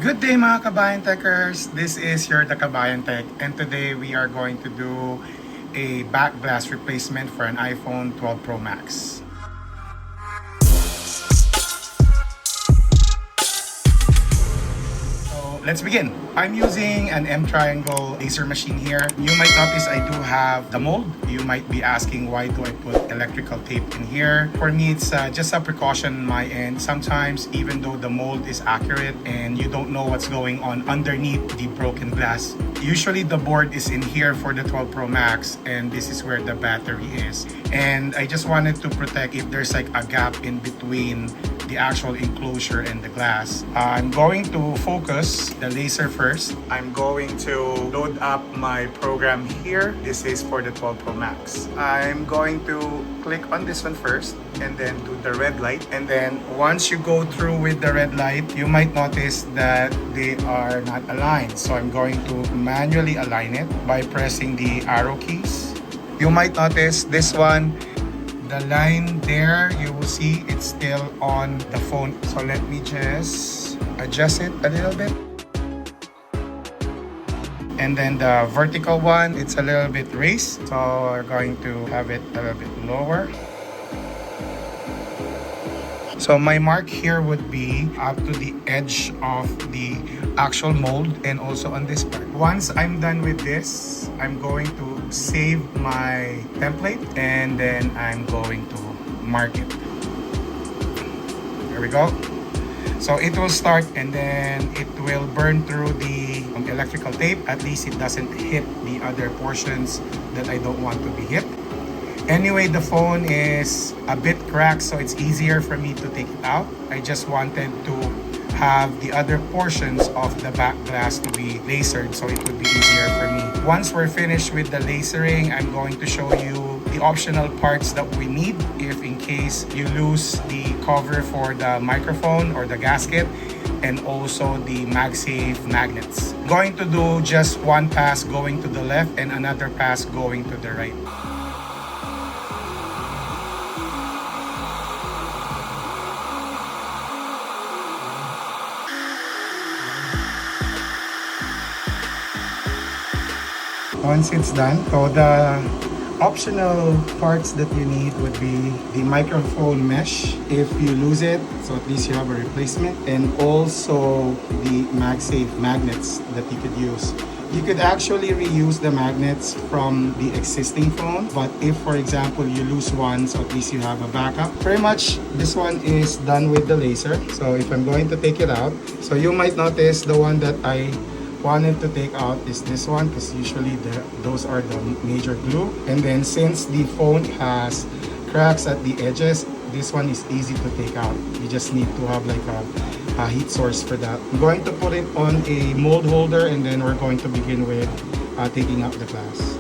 Good day mga Kabayan Techers! This is your The Kabayan Tech, and today we are going to do a back glass replacement for an iPhone 12 Pro Max. Let's begin. I'm using an M triangle laser machine here. You might notice I do have the mold. You might be asking, why do I put electrical tape in here? For me, it's just a precaution on my end. Sometimes, even though the mold is accurate and you don't know what's going on underneath the broken glass, usually the board is in here for the 12 Pro Max, and this is where the battery is. And I just wanted to protect if there's like a gap in between the actual enclosure and the glass. I'm going to focus the laser first. I'm going to load up my program here. This is for the 12 Pro Max. I'm going to click on this one first and then do the red light. And then once you go through with the red light, you might notice that they are not aligned. So I'm going to manually align it by pressing the arrow keys. You might notice this one, the line there, you will see it's still on the phone. So let me just adjust it a little bit. And then the vertical one, it's a little bit raised. So we're going to have it a little bit lower. So my mark here would be up to the edge of the actual mold and also on this part. Once I'm done with this, I'm going to save my template and then I'm going to mark it. There we go. So it will start and then it will burn through the electrical tape. At least it doesn't hit the other portions that I don't want to be hit. Anyway, the phone is a bit cracked, so it's easier for me to take it out. I just wanted to have the other portions of the back glass to be lasered, so it would be easier for me. Once we're finished with the lasering, I'm going to show you the optional parts that we need if in case you lose the cover for the microphone or the gasket, and also the MagSafe magnets. Going to do just one pass going to the left and another pass going to the right. Once it's done, so the optional parts that you need would be the microphone mesh if you lose it, so at least you have a replacement, and also the MagSafe magnets that you could use. You could actually reuse the magnets from the existing phone, but if for example you lose one, so at least you have a backup. Pretty much this one is done with the laser. So if I'm going to take it out, so you might notice the one that I wanted to take out is this one, because usually those are the major glue. And then since the phone has cracks at the edges, this one is easy to take out. You just need to have like a heat source for that. I'm going to put it on a mold holder and then we're going to begin with taking out the glass.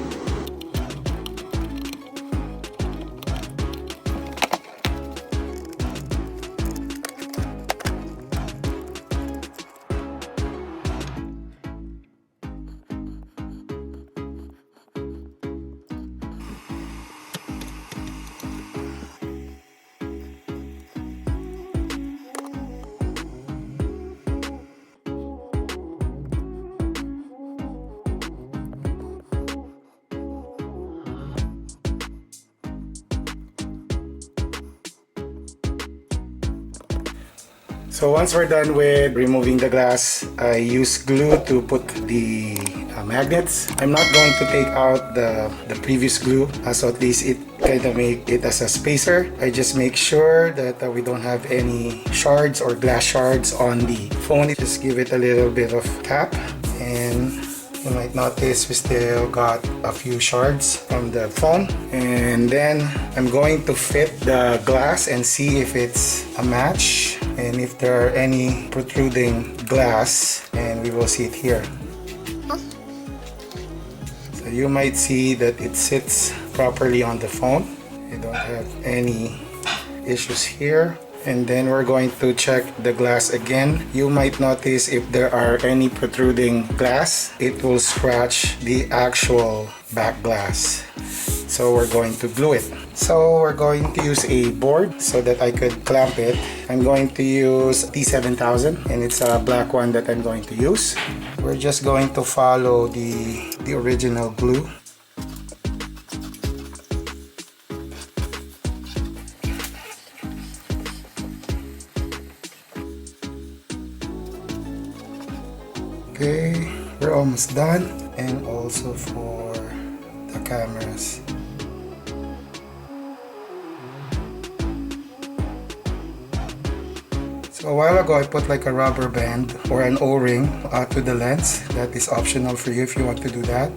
So once we're done with removing the glass, I use glue to put the magnets. I'm not going to take out the previous glue, so at least it kind of make it as a spacer. I just make sure that we don't have any shards or glass shards on the phone. Just give it a little bit of tap, and you might notice we still got a few shards from the phone. And then I'm going to fit the glass and see if it's a match and if there are any protruding glass, and we will see it here. So you might see that it sits properly on the phone. You don't have any issues here. And then we're going to check the glass again. You might notice if there are any protruding glass, it will scratch the actual back glass. So we're going to glue it. So we're going to use a board so that I could clamp it. I'm going to use T7000 and it's a black one that I'm going to use. We're just going to follow the original glue. Okay, we're almost done. And also for the cameras. So a while ago I put like a rubber band or an O-ring to the lens. That is optional for you if you want to do that.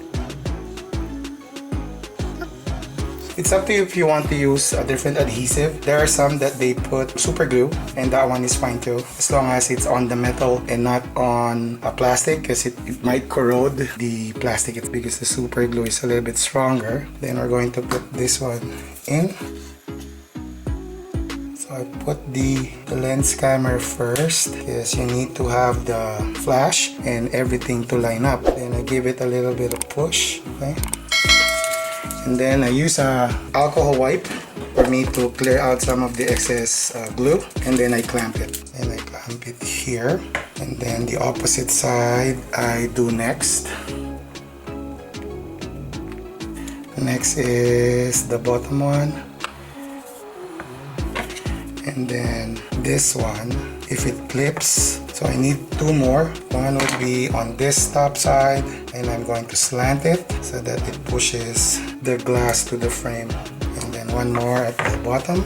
It's up to you if you want to use a different adhesive. There are some that they put super glue and that one is fine too, as long as it's on the metal and not on a plastic, because it might corrode the plastic. It's because the super glue is a little bit stronger. Then we're going to put this one in. So I put the lens camera first because you need to have the flash and everything to line up. Then I give it a little bit of push, okay? And then I use a alcohol wipe for me to clear out some of the excess glue, and then I clamp it. And I clamp it here, and then the opposite side I do next. Next is the bottom one. And then this one, if it clips, so I need two more. One would be on this top side, and I'm going to slant it so that it pushes the glass to the frame. And then one more at the bottom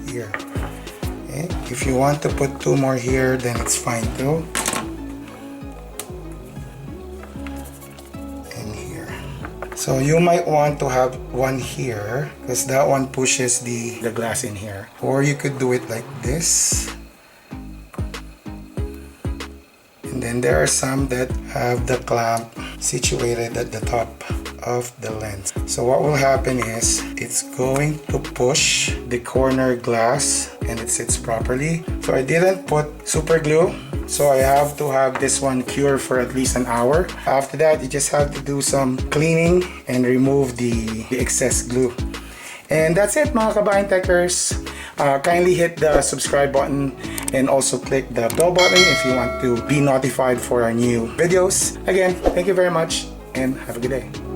here. Okay. If you want to put two more here, then it's fine too. So you might want to have one here because that one pushes the glass in here. Or you could do it like this. And then there are some that have the clamp situated at the top of the lens. So what will happen is it's going to push the corner glass and it sits properly. So I didn't put super glue, so I have to have this one cure for at least an hour. After that, you just have to do some cleaning and remove the excess glue. And that's it, mga kabayan techers. Kindly hit the subscribe button and also click the bell button if you want to be notified for our new videos. Again, thank you very much and have a good day.